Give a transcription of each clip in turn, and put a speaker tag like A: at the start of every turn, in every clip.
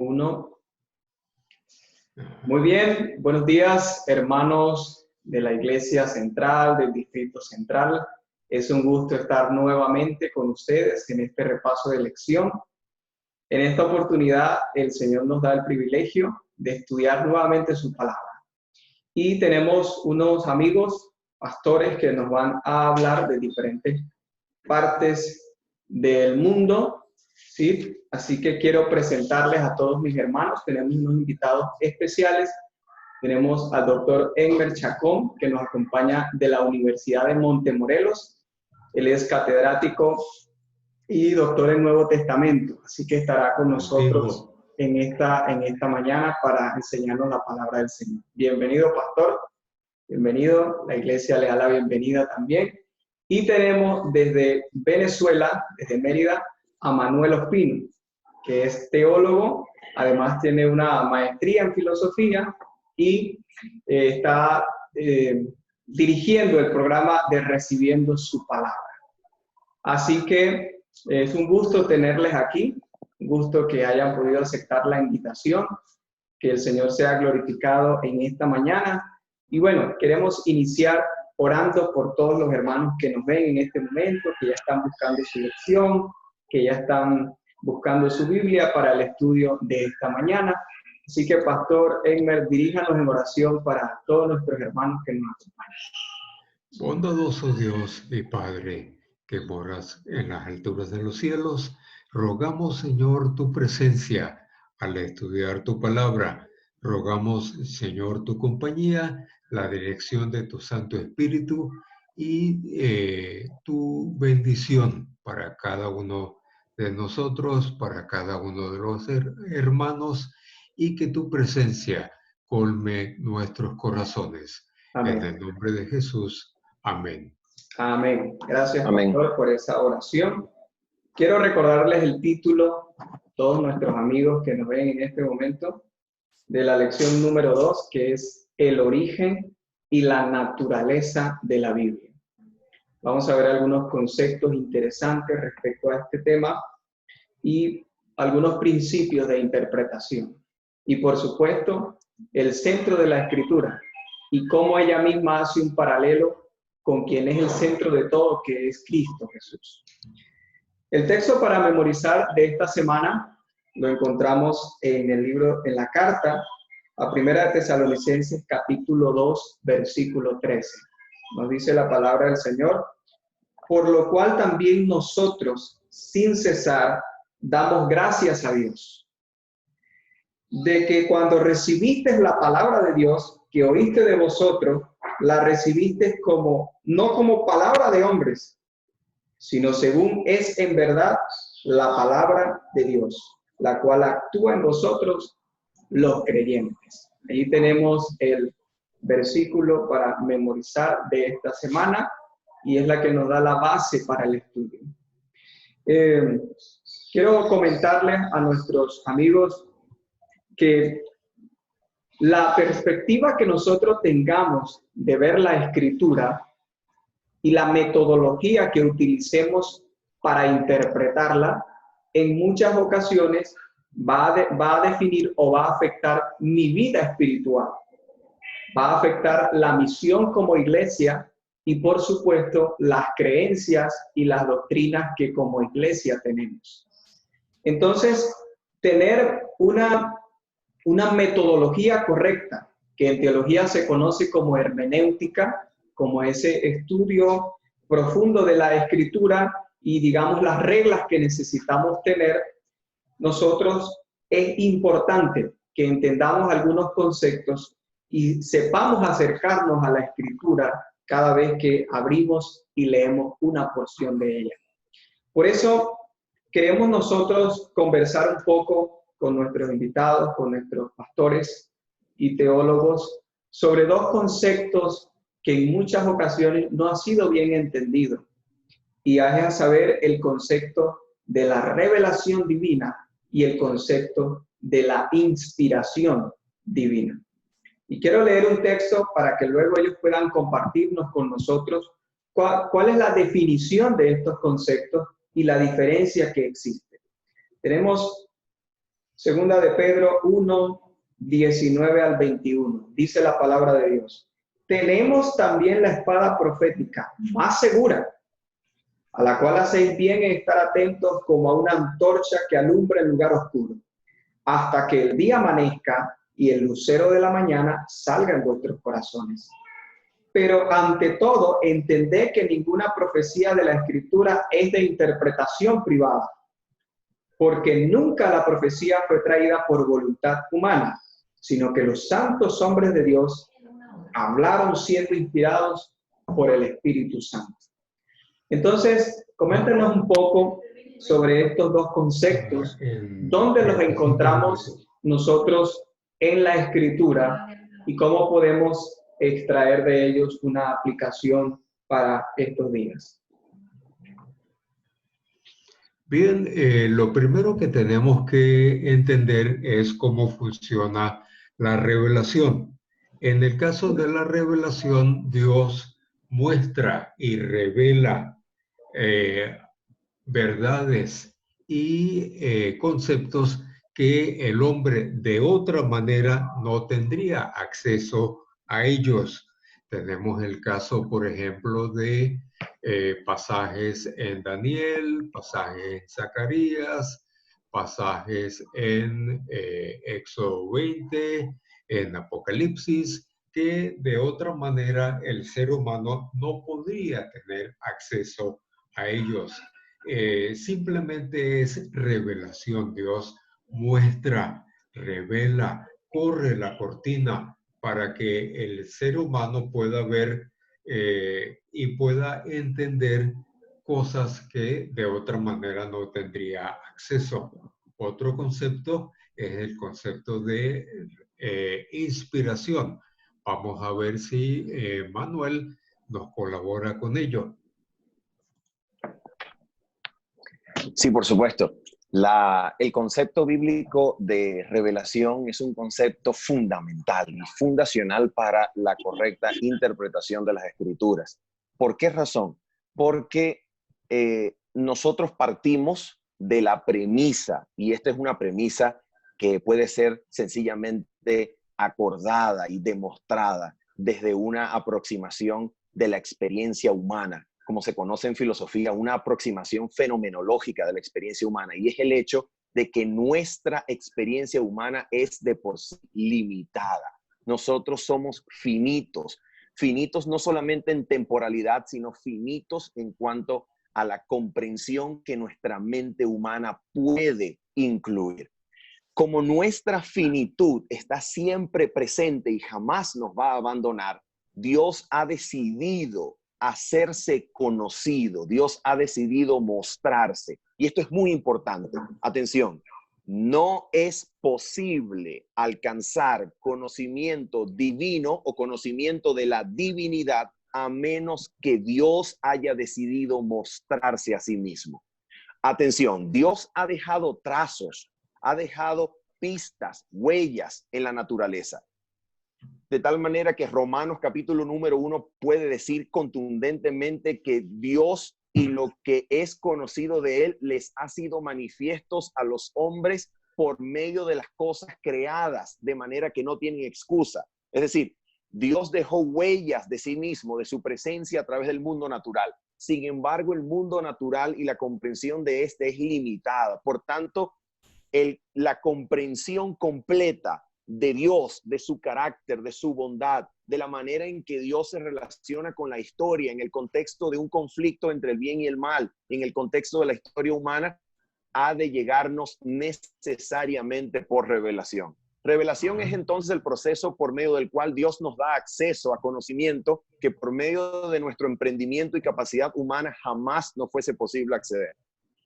A: Uno. Muy bien, buenos días, hermanos de la Iglesia Central, del Distrito Central. Es un gusto estar nuevamente con ustedes en este repaso de lección. En esta oportunidad, el Señor nos da el privilegio de estudiar nuevamente su palabra. Y tenemos unos amigos, pastores, que nos van a hablar de diferentes partes del mundo, ¿sí? Así que quiero presentarles a todos mis hermanos. Tenemos unos invitados especiales. Tenemos al doctor Enmer Chacón, que nos acompaña de la Universidad de Montemorelos. Él es catedrático y doctor en Nuevo Testamento, así que estará con nosotros en esta mañana para enseñarnos la palabra del Señor. Bienvenido, pastor. Bienvenido. La iglesia le da la bienvenida también. Y tenemos desde Venezuela, desde Mérida, a Manuel Ospino, que es teólogo, además tiene una maestría en filosofía y está dirigiendo el programa de Recibiendo su Palabra. Así que es un gusto tenerles aquí, un gusto que hayan podido aceptar la invitación, que el Señor sea glorificado en esta mañana. Y bueno, queremos iniciar orando por todos los hermanos que nos ven en este momento, que ya están buscando su lección, que ya están buscando su Biblia para el estudio de esta mañana. Así que, Pastor Enmer, diríjanos en oración para todos nuestros hermanos que nos acompañan.
B: Bondadoso Dios y Padre, que moras en las alturas de los cielos, rogamos, Señor, tu presencia al estudiar tu palabra. Rogamos, Señor, tu compañía, la dirección de tu Santo Espíritu y tu bendición para cada uno de nosotros, para cada uno de los hermanos, y que tu presencia colme nuestros corazones.
A: Amén.
B: En el nombre de Jesús. Amén.
A: Amén. Gracias,
C: Amén.
A: Pastor, por esa oración. Quiero recordarles el título, todos nuestros amigos que nos ven en este momento, de la lección número 2, que es el origen y la naturaleza de la Biblia. Vamos a ver algunos conceptos interesantes respecto a este tema y algunos principios de interpretación. Y por supuesto, el centro de la Escritura y cómo ella misma hace un paralelo con quien es el centro de todo, que es Cristo Jesús. El texto para memorizar de esta semana lo encontramos en el libro, en la carta a Primera de Tesalonicenses, capítulo 2, versículo 13. Nos dice la palabra del Señor: por lo cual también nosotros, sin cesar, damos gracias a Dios, de que cuando recibiste la palabra de Dios, que oíste de vosotros, la recibiste no como palabra de hombres, sino según es en verdad la palabra de Dios, la cual actúa en vosotros los creyentes. Ahí tenemos el versículo para memorizar de esta semana y es la que nos da la base para el estudio. Quiero comentarles a nuestros amigos que la perspectiva que nosotros tengamos de ver la Escritura y la metodología que utilicemos para interpretarla, en muchas ocasiones va a definir o va a afectar mi vida espiritual, va a afectar la misión como iglesia y, por supuesto, las creencias y las doctrinas que como iglesia tenemos. Entonces, tener una metodología correcta, que en teología se conoce como hermenéutica, como ese estudio profundo de la Escritura y, digamos, las reglas que necesitamos tener, nosotros es importante que entendamos algunos conceptos y sepamos acercarnos a la Escritura cada vez que abrimos y leemos una porción de ella. Por eso queremos nosotros conversar un poco con nuestros invitados, con nuestros pastores y teólogos, sobre dos conceptos que en muchas ocasiones no ha sido bien entendido. Y es a saber el concepto de la revelación divina y el concepto de la inspiración divina. Y quiero leer un texto para que luego ellos puedan compartirnos con nosotros cuál es la definición de estos conceptos y la diferencia que existe. Tenemos Segunda de Pedro 1, 19 al 21. Dice la palabra de Dios. Tenemos también la espada profética más segura, a la cual hacéis bien en estar atentos como a una antorcha que alumbra el lugar oscuro, hasta que el día amanezca y el lucero de la mañana salga en vuestros corazones. Pero ante todo, entended que ninguna profecía de la Escritura es de interpretación privada, porque nunca la profecía fue traída por voluntad humana, sino que los santos hombres de Dios hablaron siendo inspirados por el Espíritu Santo. Entonces, coméntenos un poco sobre estos dos conceptos, dónde los encontramos nosotros en la Escritura y cómo podemos extraer de ellos una aplicación para estos días.
B: Bien, lo primero que tenemos que entender es cómo funciona la revelación. En el caso de la revelación, Dios muestra y revela verdades y conceptos que el hombre de otra manera no tendría acceso a ellos. Tenemos el caso, por ejemplo, de pasajes en Daniel, pasajes en Zacarías, pasajes en Éxodo 20, en Apocalipsis, que de otra manera el ser humano no podría tener acceso a ellos. Simplemente es revelación. Dios muestra, revela, corre la cortina para que el ser humano pueda ver y pueda entender cosas que de otra manera no tendría acceso. Otro concepto es el concepto de inspiración. Vamos a ver si Manuel nos colabora con ello.
C: Sí, por supuesto. El concepto bíblico de revelación es un concepto fundamental y fundacional para la correcta interpretación de las Escrituras. ¿Por qué razón? Porque nosotros partimos de la premisa, y esta es una premisa que puede ser sencillamente acordada y demostrada desde una aproximación de la experiencia humana, como se conoce en filosofía, una aproximación fenomenológica de la experiencia humana, y es el hecho de que nuestra experiencia humana es de por sí limitada. Nosotros somos finitos, finitos no solamente en temporalidad, sino finitos en cuanto a la comprensión que nuestra mente humana puede incluir. Como nuestra finitud está siempre presente y jamás nos va a abandonar, Dios ha decidido hacerse conocido. Dios ha decidido mostrarse. Y esto es muy importante. Atención, no es posible alcanzar conocimiento divino o conocimiento de la divinidad a menos que Dios haya decidido mostrarse a sí mismo. Atención, Dios ha dejado trazos, ha dejado pistas, huellas en la naturaleza. De tal manera que Romanos capítulo número 1 puede decir contundentemente que Dios y lo que es conocido de Él les ha sido manifiestos a los hombres por medio de las cosas creadas, de manera que no tienen excusa. Es decir, Dios dejó huellas de sí mismo, de su presencia a través del mundo natural. Sin embargo, el mundo natural y la comprensión de este es limitada. Por tanto, la comprensión completa de Dios, de su carácter, de su bondad, de la manera en que Dios se relaciona con la historia, en el contexto de un conflicto entre el bien y el mal, en el contexto de la historia humana, ha de llegarnos necesariamente por revelación. Revelación es entonces el proceso por medio del cual Dios nos da acceso a conocimiento que por medio de nuestro emprendimiento y capacidad humana jamás nos fuese posible acceder.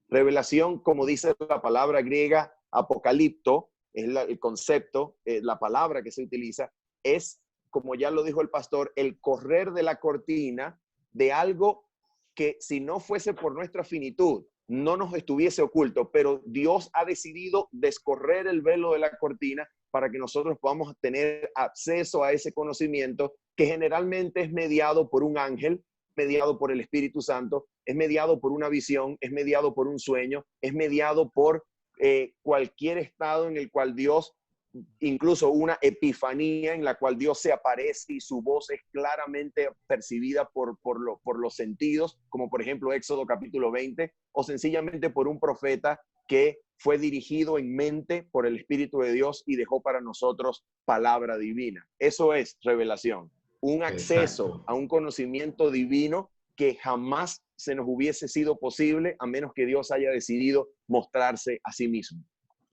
C: Revelación, como dice la palabra griega apocalipto, es el concepto, la palabra que se utiliza, es, como ya lo dijo el pastor, el correr de la cortina de algo que si no fuese por nuestra finitud, no nos estuviese oculto, pero Dios ha decidido descorrer el velo de la cortina para que nosotros podamos tener acceso a ese conocimiento que generalmente es mediado por un ángel, mediado por el Espíritu Santo, es mediado por una visión, es mediado por un sueño, es mediado por cualquier estado en el cual Dios, incluso una epifanía en la cual Dios se aparece y su voz es claramente percibida por los sentidos, como por ejemplo Éxodo capítulo 20, o sencillamente por un profeta que fue dirigido en mente por el Espíritu de Dios y dejó para nosotros palabra divina. Eso es revelación, un acceso
B: Exacto.
C: a un conocimiento divino que jamás se nos hubiese sido posible a menos que Dios haya decidido mostrarse a sí mismo.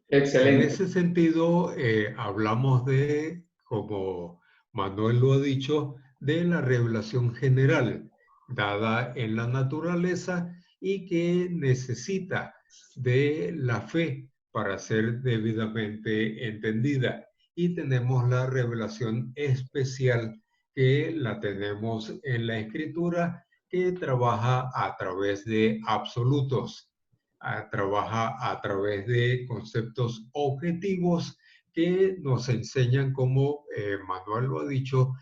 B: En
A: Excelente.
B: ese sentido, hablamos de, como Manuel lo ha dicho, de la revelación general dada en la naturaleza y que necesita de la fe para ser debidamente entendida. Y tenemos la revelación especial que la tenemos en la Escritura, que trabaja a través de absolutos. Trabaja a través de conceptos objetivos que nos enseñan, como Manuel lo ha dicho,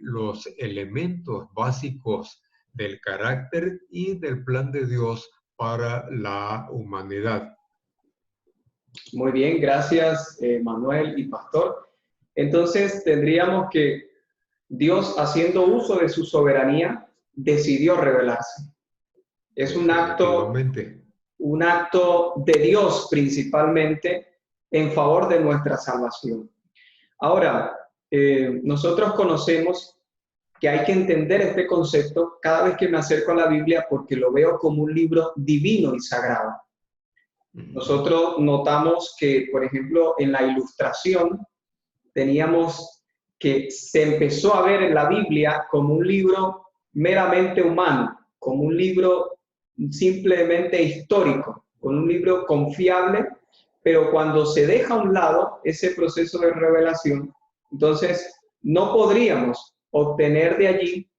B: los elementos básicos del carácter y del plan de Dios para la humanidad.
A: Muy bien, gracias Manuel y Pastor. Entonces tendríamos que Dios, haciendo uso de su soberanía, decidió revelarse. Es
B: Definitivamente.
A: un acto de Dios principalmente en favor de nuestra salvación. Ahora, nosotros conocemos que hay que entender este concepto cada vez que me acerco a la Biblia porque lo veo como un libro divino y sagrado. Nosotros notamos que, por ejemplo, en la ilustración teníamos que se empezó a ver en la Biblia como un libro meramente humano, como un libro simplemente histórico, con un libro confiable, pero cuando se deja a un lado ese proceso de revelación, entonces no podríamos obtener de allí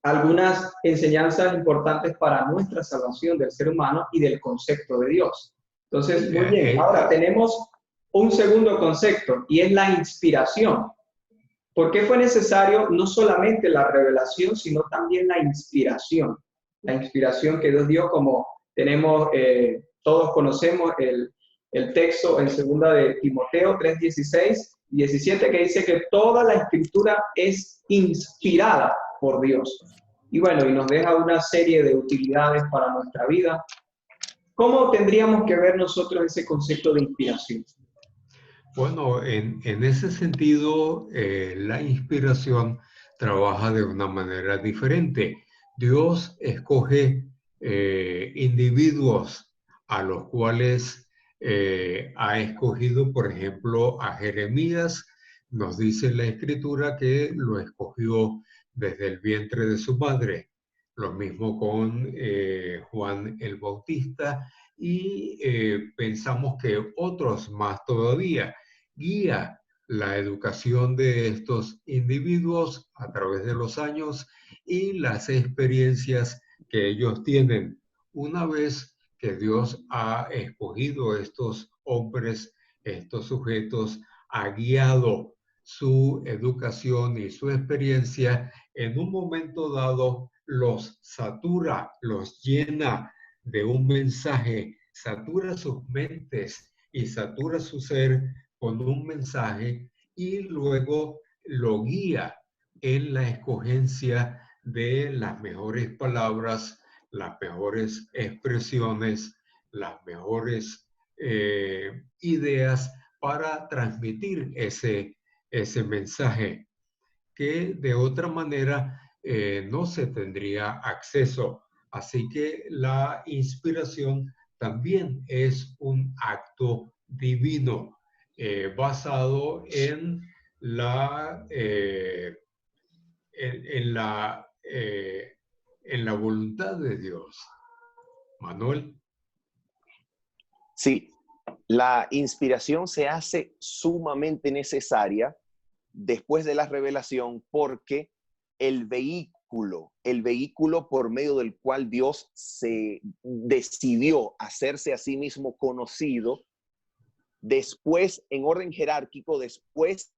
A: algunas enseñanzas importantes para nuestra salvación del ser humano y del concepto de Dios. Entonces, muy bien, ahora tenemos un segundo concepto y es la inspiración. ¿Por qué fue necesario no solamente la revelación, sino también la inspiración? La inspiración que Dios dio, como tenemos, todos conocemos el texto en 2 de Timoteo 3:16 y 17, que dice que toda la escritura es inspirada por Dios. Y bueno, y nos deja una serie de utilidades para nuestra vida. ¿Cómo tendríamos que ver nosotros ese concepto de inspiración?
B: Bueno, en ese sentido, la inspiración trabaja de una manera diferente. Dios escoge individuos a los cuales ha escogido, por ejemplo, a Jeremías. Nos dice la Escritura que lo escogió desde el vientre de su madre. Lo mismo con Juan el Bautista y pensamos que otros más todavía. Guía la educación de estos individuos a través de los años y las experiencias que ellos tienen. Una vez que Dios ha escogido estos hombres, estos sujetos, ha guiado su educación y su experiencia, en un momento dado los satura, los llena de un mensaje, satura sus mentes y satura su ser con un mensaje y luego lo guía en la escogencia de las mejores palabras, las mejores expresiones, las mejores ideas para transmitir ese mensaje que de otra manera no se tendría acceso. Así que la inspiración también es un acto divino basado en en la voluntad de Dios. Manuel.
C: Sí, la inspiración se hace sumamente necesaria después de la revelación porque el vehículo por medio del cual Dios se decidió hacerse a sí mismo conocido, después, en orden jerárquico, después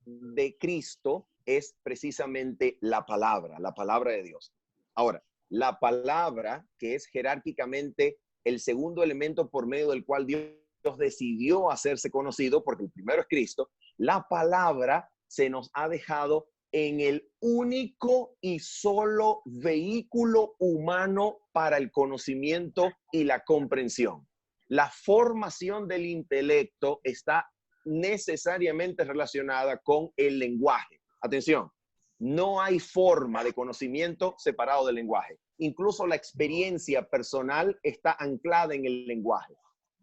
C: de Cristo, es precisamente la palabra de Dios. Ahora, la palabra que es jerárquicamente el segundo elemento por medio del cual Dios decidió hacerse conocido, porque el primero es Cristo, la palabra se nos ha dejado en el único y solo vehículo humano para el conocimiento y la comprensión. La formación del intelecto está necesariamente relacionada con el lenguaje. Atención, no hay forma de conocimiento separado del lenguaje. Incluso la experiencia personal está anclada en el lenguaje.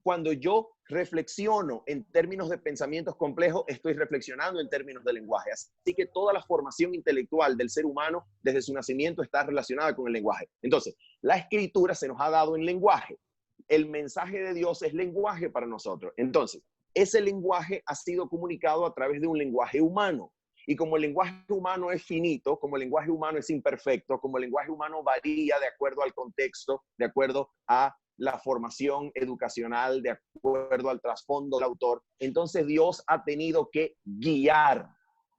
C: Cuando yo reflexiono en términos de pensamientos complejos, estoy reflexionando en términos de lenguaje. Así que toda la formación intelectual del ser humano desde su nacimiento está relacionada con el lenguaje. Entonces, la escritura se nos ha dado en lenguaje. El mensaje de Dios es lenguaje para nosotros. Entonces, ese lenguaje ha sido comunicado a través de un lenguaje humano. Y como el lenguaje humano es finito, como el lenguaje humano es imperfecto, como el lenguaje humano varía de acuerdo al contexto, de acuerdo a la formación educacional, de acuerdo al trasfondo del autor, entonces Dios ha tenido que guiar,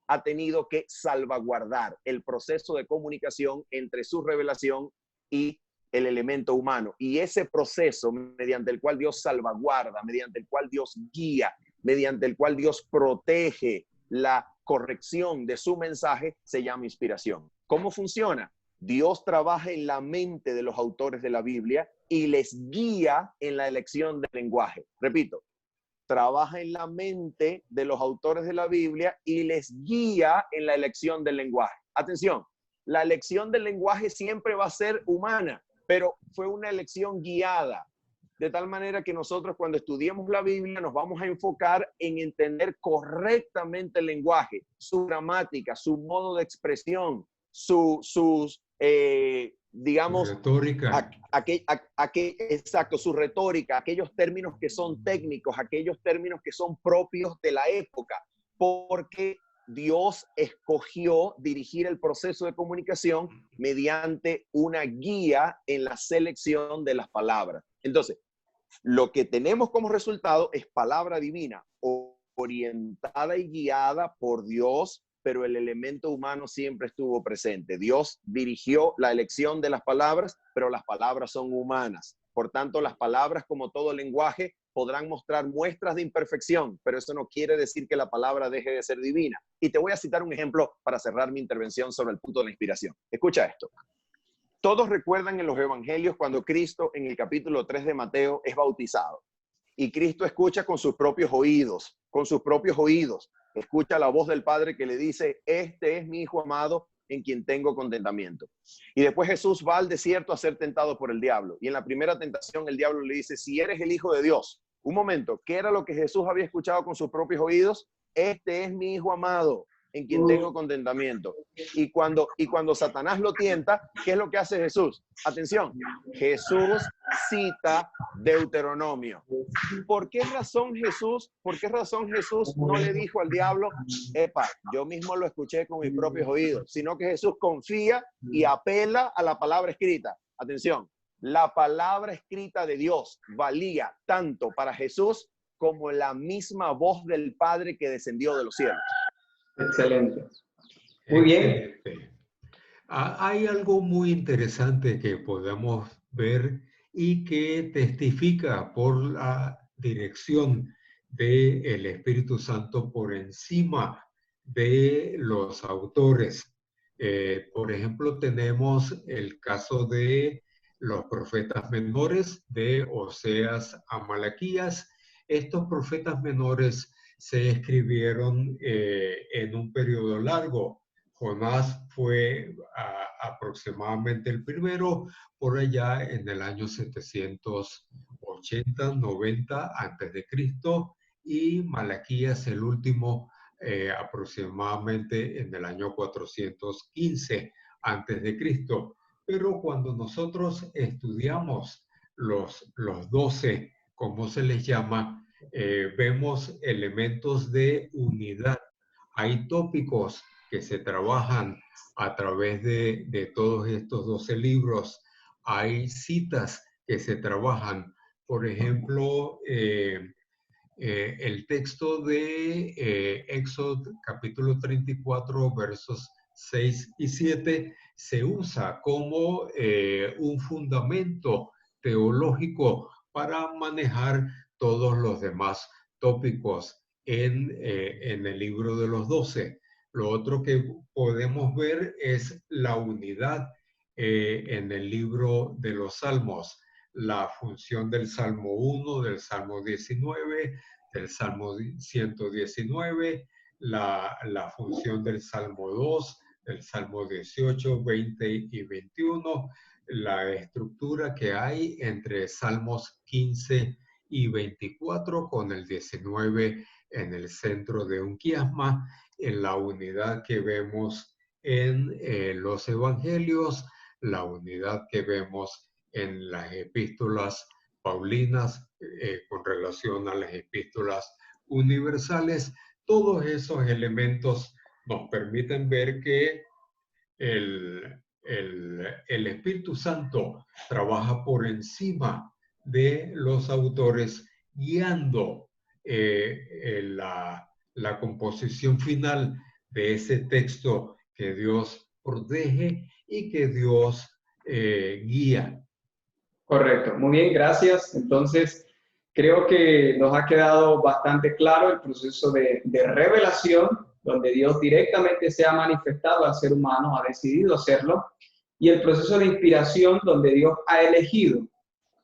C: ha tenido que salvaguardar el proceso de comunicación entre su revelación y el elemento humano. Y ese proceso mediante el cual Dios salvaguarda, mediante el cual Dios guía, mediante el cual Dios protege la corrección de su mensaje, se llama inspiración. ¿Cómo funciona? Dios trabaja en la mente de los autores de la Biblia y les guía en la elección del lenguaje. Repito, trabaja en la mente de los autores de la Biblia y les guía en la elección del lenguaje. Atención, la elección del lenguaje siempre va a ser humana, pero fue una elección guiada. De tal manera que nosotros cuando estudiemos la Biblia nos vamos a enfocar en entender correctamente el lenguaje, su gramática, su modo de expresión, sus digamos,
B: retórica.
C: Exacto, su retórica, aquellos términos que son técnicos, aquellos términos que son propios de la época, porque Dios escogió dirigir el proceso de comunicación mediante una guía en la selección de las palabras. Entonces, lo que tenemos como resultado es palabra divina, orientada y guiada por Dios, pero el elemento humano siempre estuvo presente. Dios dirigió la elección de las palabras, pero las palabras son humanas. Por tanto, las palabras, como todo lenguaje, podrán mostrar muestras de imperfección, pero eso no quiere decir que la palabra deje de ser divina. Y te voy a citar un ejemplo para cerrar mi intervención sobre el punto de la inspiración. Escucha esto. Todos recuerdan en los evangelios cuando Cristo, en el capítulo 3 de Mateo, es bautizado. Y Cristo escucha con sus propios oídos, escucha la voz del Padre que le dice, este es mi Hijo amado en quien tengo contentamiento. Y después Jesús va al desierto a ser tentado por el diablo. Y en la primera tentación el diablo le dice, si eres el Hijo de Dios. Un momento, ¿qué era lo que Jesús había escuchado con sus propios oídos? Este es mi Hijo amado en quien tengo contentamiento. Y cuando Satanás lo tienta, ¿qué es lo que hace Jesús? Atención, Jesús cita Deuteronomio. ¿Por qué razón Jesús no le dijo al diablo, epa, yo mismo lo escuché con mis propios oídos, sino que Jesús confía y apela a la palabra escrita? Atención, la palabra escrita de Dios valía tanto para Jesús como la misma voz del Padre que descendió de los cielos.
A: Excelente. Muy bien.
B: Excelente. Hay algo muy interesante que podemos ver y que testifica por la dirección del Espíritu Santo por encima de los autores. Por ejemplo, tenemos el caso de los profetas menores de Oseas a Malaquías. Estos profetas menores se escribieron en un periodo largo. Jonás fue aproximadamente el primero, por allá en el año 780, 90 antes de Cristo, y Malaquías el último aproximadamente en el año 415 antes de Cristo. Pero cuando nosotros estudiamos los 12, como se les llama, vemos elementos de unidad. Hay tópicos que se trabajan a través de todos estos 12 libros. Hay citas que se trabajan. Por ejemplo, el texto de Éxodo capítulo 34, versos 6 y 7, se usa como un fundamento teológico para manejar todos los demás tópicos en el libro de los 12. Lo otro que podemos ver es la unidad en el libro de los Salmos, la función del Salmo 1, del Salmo 19, del Salmo 119, la función del Salmo 2, del Salmo 18, 20 y 21, la estructura que hay entre Salmos 15 y 24 con el 19 en el centro de un quiasma, en la unidad que vemos en los evangelios, la unidad que vemos en las epístolas paulinas con relación a las epístolas universales. Todos esos elementos nos permiten ver que el Espíritu Santo trabaja por encima de los autores, guiando la composición final de ese texto que Dios protege y que Dios guía.
A: Correcto, muy bien, gracias. Entonces, creo que nos ha quedado bastante claro el proceso de revelación, donde Dios directamente se ha manifestado al ser humano, ha decidido hacerlo, y el proceso de inspiración, donde Dios ha elegido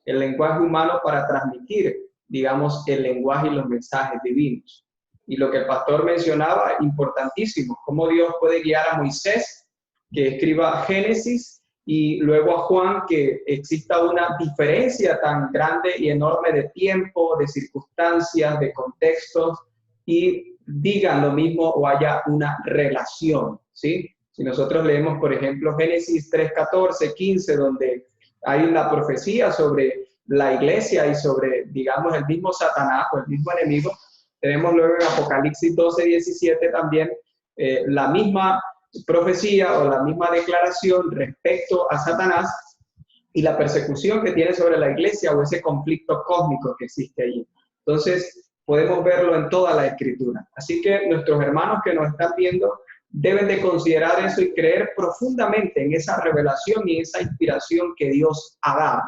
A: el lenguaje humano para transmitir, digamos, el lenguaje y los mensajes divinos. Y lo que el pastor mencionaba, importantísimo, cómo Dios puede guiar a Moisés, que escriba Génesis, y luego a Juan, que exista una diferencia tan grande y enorme de tiempo, de circunstancias, de contextos, y digan lo mismo o haya una relación, ¿sí? Si nosotros leemos, por ejemplo, Génesis 3, 14, 15, donde hay una profecía sobre la iglesia y sobre, digamos, el mismo Satanás o el mismo enemigo, tenemos luego en Apocalipsis 12, 17 también la misma profecía o la misma declaración respecto a Satanás y la persecución que tiene sobre la iglesia o ese conflicto cósmico que existe allí. Entonces, podemos verlo en toda la Escritura. Así que nuestros hermanos que nos están viendo deben de considerar eso y creer profundamente en esa revelación y esa inspiración que Dios ha dado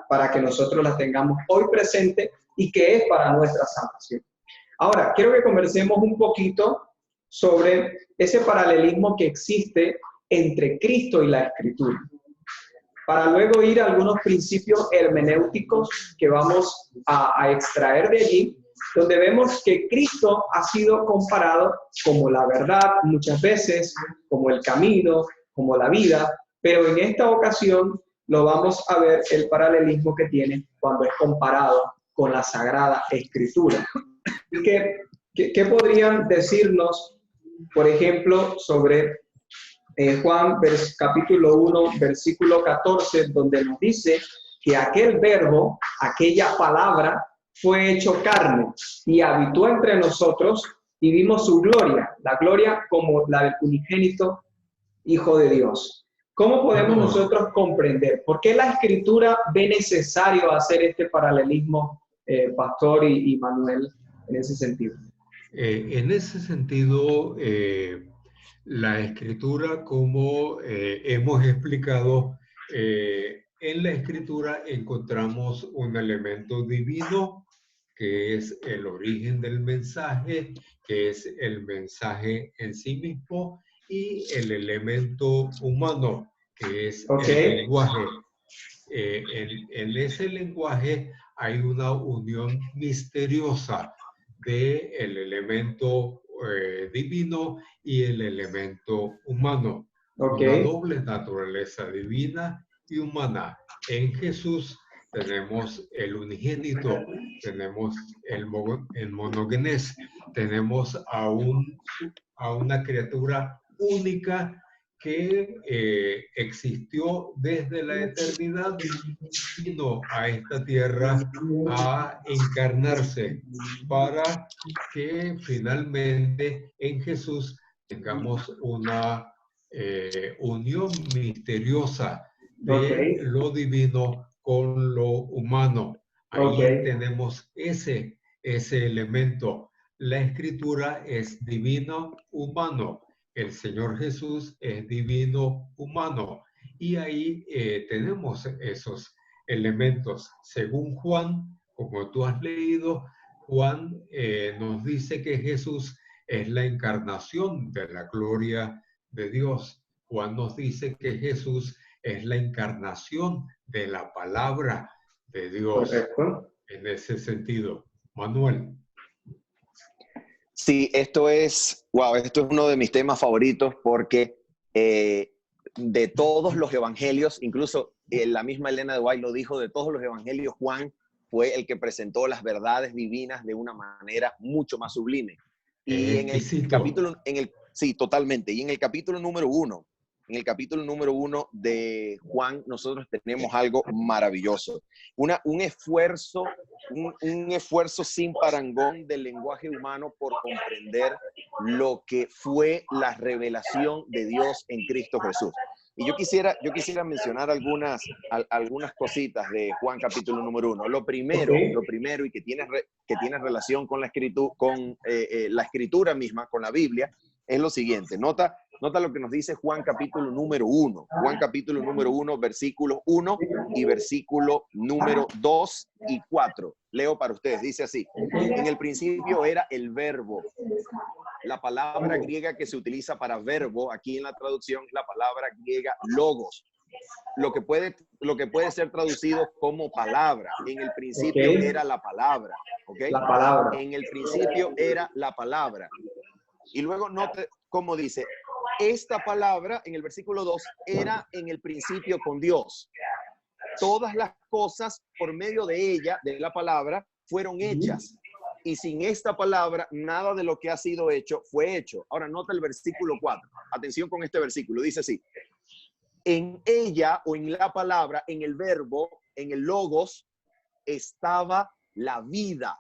A: para que nosotros la tengamos hoy presente y que es para nuestra salvación. Ahora, quiero que conversemos un poquito sobre ese paralelismo que existe entre Cristo y la Escritura, para luego ir a algunos principios hermenéuticos que vamos a extraer de allí, donde vemos que Cristo ha sido comparado como la verdad muchas veces, como el camino, como la vida, pero en esta ocasión lo vamos a ver el paralelismo que tiene cuando es comparado con la Sagrada Escritura. ¿Qué podrían decirnos, por ejemplo, sobre Juan capítulo 1, versículo 14, donde nos dice que aquel verbo, aquella palabra, fue hecho carne y habitó entre nosotros y vimos su gloria, la gloria como la del unigénito Hijo de Dios. ¿Cómo podemos nosotros comprender? ¿Por qué la Escritura ve necesario hacer este paralelismo, Pastor y Manuel, en ese sentido?
B: En ese sentido, la Escritura, como hemos explicado, en la Escritura encontramos un elemento divino, que es el origen del mensaje, que es el mensaje en sí mismo, y el elemento humano, que es el lenguaje. En ese lenguaje hay una unión misteriosa del elemento divino y el elemento humano. Una doble naturaleza divina y humana. En Jesús tenemos el unigénito, tenemos el monogenes, tenemos a una criatura única que existió desde la eternidad, vino a esta tierra a encarnarse para que finalmente en Jesús tengamos una unión misteriosa de lo divino con lo humano. Ahí tenemos ese elemento. La Escritura es divino humano. El Señor Jesús es divino humano. Y ahí tenemos esos elementos. Según Juan, como tú has leído, Juan nos dice que Jesús es la encarnación de la gloria de Dios. Juan nos dice que Jesús es la encarnación de la palabra de Dios.
A: Correcto.
B: En ese sentido, Manuel.
C: Sí, esto es uno de mis temas favoritos porque de todos los evangelios, incluso la misma Elena de White lo dijo, de todos los evangelios, Juan fue el que presentó las verdades divinas de una manera mucho más sublime. Y en el capítulo, sí, totalmente. Y en el capítulo número 1, de Juan, nosotros tenemos algo maravilloso. Un esfuerzo sin parangón del lenguaje humano por comprender lo que fue la revelación de Dios en Cristo Jesús. Y yo quisiera mencionar algunas cositas de Juan capítulo número 1. Lo primero y que tiene relación con la escritura misma, con la Biblia, es lo siguiente. Nota lo que nos dice Juan capítulo número 1. Juan capítulo número 1, versículo 1 y versículo número 2 y 4. Leo para ustedes. Dice así: en el principio era el verbo. La palabra griega que se utiliza para verbo, aquí en la traducción, la palabra griega logos. Lo que puede ser traducido como palabra. En el principio era la palabra. ¿Okay?
A: La palabra.
C: En el principio era la palabra. Y luego note cómo dice, esta palabra, en el versículo 2, era en el principio con Dios. Todas las cosas por medio de ella, de la palabra, fueron hechas. Y sin esta palabra, nada de lo que ha sido hecho fue hecho. Ahora nota el versículo 4. Atención con este versículo. Dice así: en ella o en la palabra, en el verbo, en el logos, estaba la vida.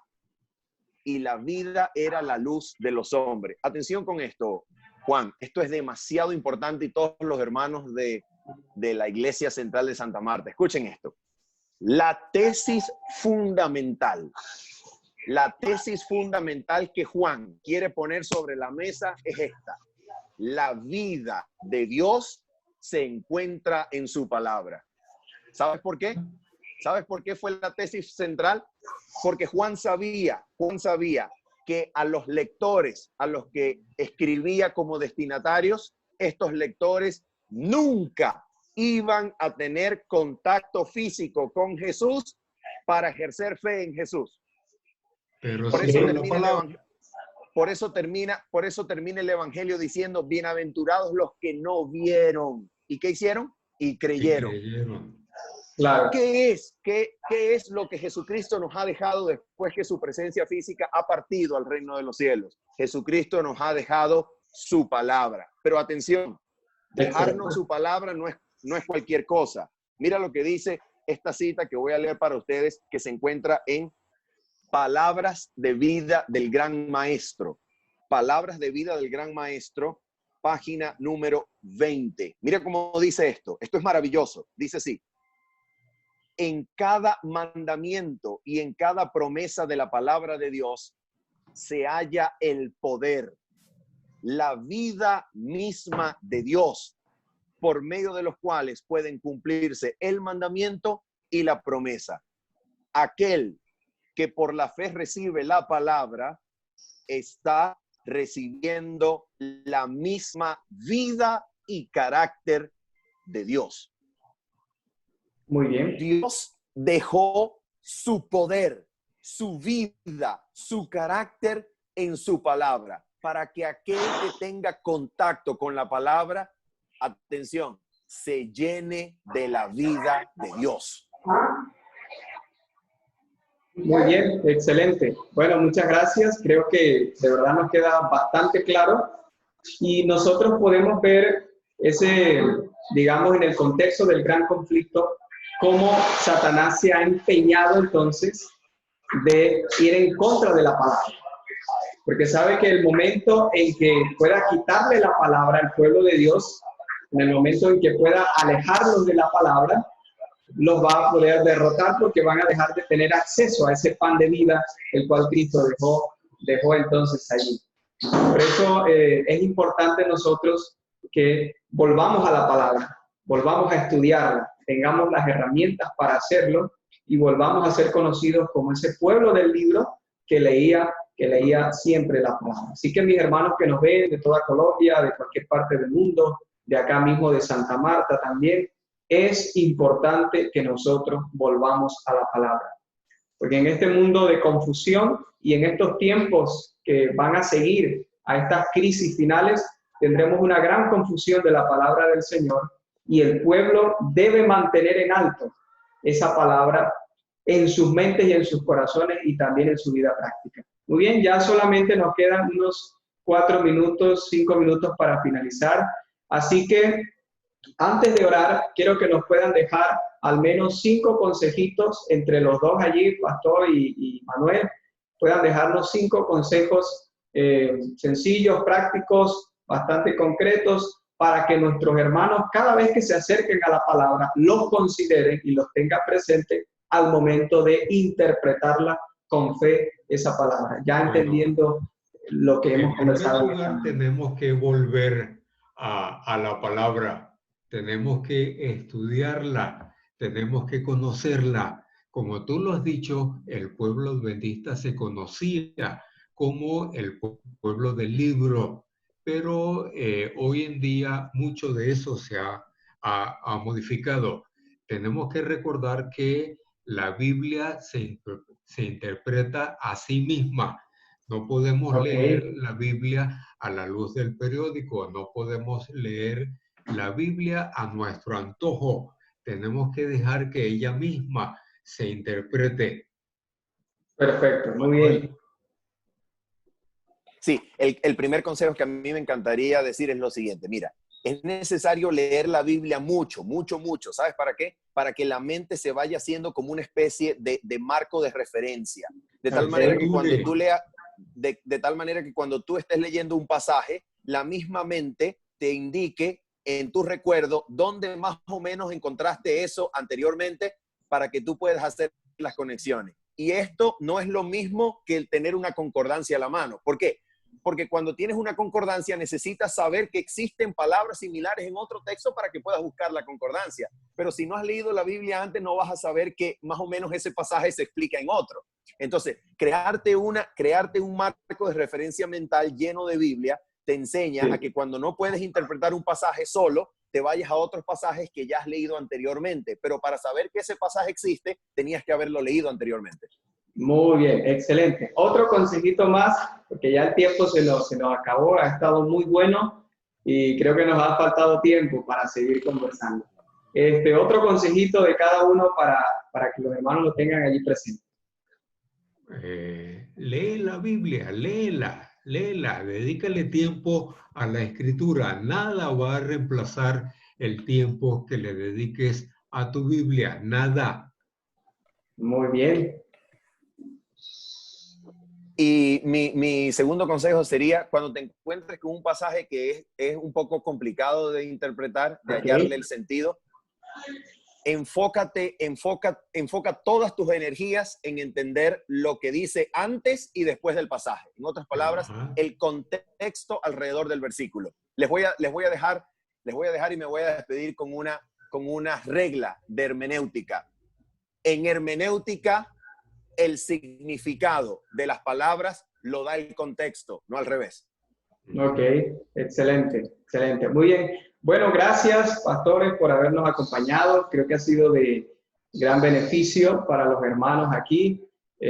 C: Y la vida era la luz de los hombres. Atención con esto, Juan. Esto es demasiado importante y todos los hermanos de la Iglesia Central de Santa Marta, escuchen esto. La tesis fundamental que Juan quiere poner sobre la mesa es esta: la vida de Dios se encuentra en su palabra. ¿Sabes por qué? ¿Sabes por qué fue la tesis central? Porque Juan sabía que a los lectores, a los que escribía como destinatarios, estos lectores nunca iban a tener contacto físico con Jesús para ejercer fe en Jesús.
B: Pero
C: por eso termina el evangelio diciendo: bienaventurados los que no vieron. ¿Y qué hicieron? Y creyeron.
A: Claro.
C: ¿Qué es lo que Jesucristo nos ha dejado después que su presencia física ha partido al reino de los cielos? Jesucristo nos ha dejado su palabra. Pero atención, dejarnos su palabra no es cualquier cosa. Mira lo que dice esta cita que voy a leer para ustedes, que se encuentra en Palabras de Vida del Gran Maestro. Palabras de Vida del Gran Maestro, página número 20. Mira cómo dice esto. Esto es maravilloso. Dice así: en cada mandamiento y en cada promesa de la palabra de Dios se halla el poder, la vida misma de Dios, por medio de los cuales pueden cumplirse el mandamiento y la promesa. Aquel que por la fe recibe la palabra está recibiendo la misma vida y carácter de Dios.
A: Muy bien.
C: Dios dejó su poder, su vida, su carácter en su palabra, para que aquel que tenga contacto con la palabra, atención, se llene de la vida de Dios.
A: Muy bien, excelente. Bueno, muchas gracias. Creo que de verdad nos queda bastante claro y nosotros podemos ver digamos, en el contexto del gran conflicto, cómo Satanás se ha empeñado entonces de ir en contra de la palabra. Porque sabe que el momento en que pueda quitarle la palabra al pueblo de Dios, en el momento en que pueda alejarlos de la palabra, los va a poder derrotar porque van a dejar de tener acceso a ese pan de vida, el cual Cristo dejó entonces allí. Por eso es importante nosotros que volvamos a la palabra, volvamos a estudiarla, tengamos las herramientas para hacerlo y volvamos a ser conocidos como ese pueblo del libro que leía siempre la palabra. Así que mis hermanos que nos ven de toda Colombia, de cualquier parte del mundo, de acá mismo de Santa Marta también, es importante que nosotros volvamos a la palabra. Porque en este mundo de confusión y en estos tiempos que van a seguir a estas crisis finales, tendremos una gran confusión de la palabra del Señor y el pueblo debe mantener en alto esa palabra en sus mentes y en sus corazones y también en su vida práctica. Muy bien, ya solamente nos quedan unos 4 minutos, 5 minutos para finalizar. Así que antes de orar, quiero que nos puedan dejar al menos 5 consejitos entre los dos allí, Pastor y Manuel. Puedan dejarnos 5 consejos sencillos, prácticos, bastante concretos, para que nuestros hermanos, cada vez que se acerquen a la palabra, los consideren y los tengan presentes al momento de interpretarla con fe, esa palabra, ya entendiendo lo que hemos conversado.
B: En primer lugar, tenemos que volver a la palabra, tenemos que estudiarla, tenemos que conocerla. Como tú lo has dicho, el pueblo adventista se conocía como el pueblo del libro, pero hoy en día mucho de eso se ha modificado. Tenemos que recordar que la Biblia se interpreta a sí misma. No podemos leer la Biblia a la luz del periódico, no podemos leer la Biblia a nuestro antojo. Tenemos que dejar que ella misma se interprete.
A: Perfecto, muy bien.
C: Sí, el primer consejo que a mí me encantaría decir es lo siguiente. Mira, es necesario leer la Biblia mucho, mucho, mucho. ¿Sabes para qué? Para que la mente se vaya haciendo como una especie de marco de referencia. De tal manera que cuando tú leas, de tal manera que cuando tú estés leyendo un pasaje, la misma mente te indique en tu recuerdo dónde más o menos encontraste eso anteriormente para que tú puedas hacer las conexiones. Y esto no es lo mismo que el tener una concordancia a la mano. ¿Por qué? Porque cuando tienes una concordancia necesitas saber que existen palabras similares en otro texto para que puedas buscar la concordancia. Pero si no has leído la Biblia antes, no vas a saber que más o menos ese pasaje se explica en otro. Entonces, crearte un marco de referencia mental lleno de Biblia te enseña a que cuando no puedes interpretar un pasaje solo, te vayas a otros pasajes que ya has leído anteriormente. Pero para saber que ese pasaje existe, tenías que haberlo leído anteriormente.
A: Muy bien, excelente. Otro consejito más, porque ya el tiempo se nos acabó, ha estado muy bueno y creo que nos ha faltado tiempo para seguir conversando. Otro consejito de cada uno para que los hermanos lo tengan allí presente.
B: Lee la Biblia, léela, dedícale tiempo a la escritura. Nada va a reemplazar el tiempo que le dediques a tu Biblia, nada.
A: Muy bien.
C: Y mi segundo consejo sería, cuando te encuentres con un pasaje que es un poco complicado de interpretar, de hallarle el sentido, enfoca todas tus energías en entender lo que dice antes y después del pasaje. En otras palabras, el contexto alrededor del versículo. Les voy a dejar y me voy a despedir con una regla de hermenéutica. En hermenéutica, el significado de las palabras lo da el contexto, no al revés.
A: Ok, excelente, excelente. Muy bien. Bueno, gracias, pastores, por habernos acompañado. Creo que ha sido de gran beneficio para los hermanos aquí.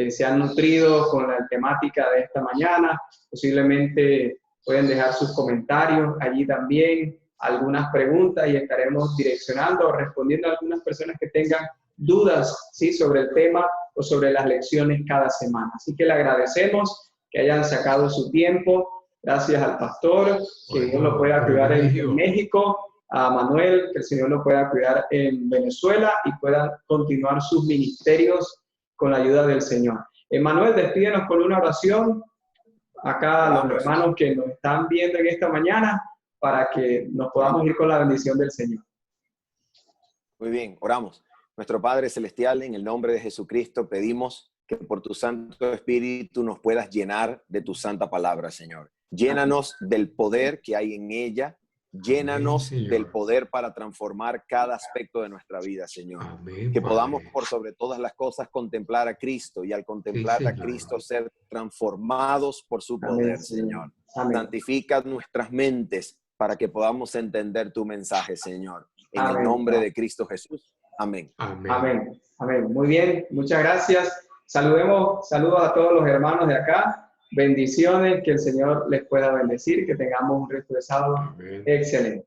A: Se han nutrido con la temática de esta mañana. Posiblemente pueden dejar sus comentarios allí también, algunas preguntas y estaremos direccionando o respondiendo a algunas personas que tengan dudas, ¿sí?, sobre el tema o sobre las lecciones cada semana. Así que le agradecemos que hayan sacado su tiempo. Gracias al pastor, que Dios lo pueda cuidar en México, a Manuel, que el Señor lo pueda cuidar en Venezuela y puedan continuar sus ministerios con la ayuda del Señor. Manuel, despídenos con una oración acá a los hermanos que nos están viendo en esta mañana para que nos podamos ir con la bendición del Señor.
C: Muy bien, oramos. Nuestro Padre Celestial, en el nombre de Jesucristo, pedimos que por tu Santo Espíritu nos puedas llenar de tu santa palabra, Señor. Llénanos del poder que hay en ella Llénanos
B: Amén,
C: del poder para transformar cada aspecto de nuestra vida, Señor.
B: Amén,
C: Que podamos
B: Padre.
C: por sobre todas las cosas contemplar a Cristo y al contemplar a Cristo ser transformados por su poder, Señor.
A: Amén.
C: Santifica nuestras mentes para que podamos entender tu mensaje, Señor. En
A: Amén.
C: el nombre de Cristo Jesús. Amén.
B: Amén.
A: Amén. Amén. Muy bien, muchas gracias. Saludos a todos los hermanos de acá. Bendiciones, que el Señor les pueda bendecir, que tengamos un resto de sábado
B: Amén.
A: excelente.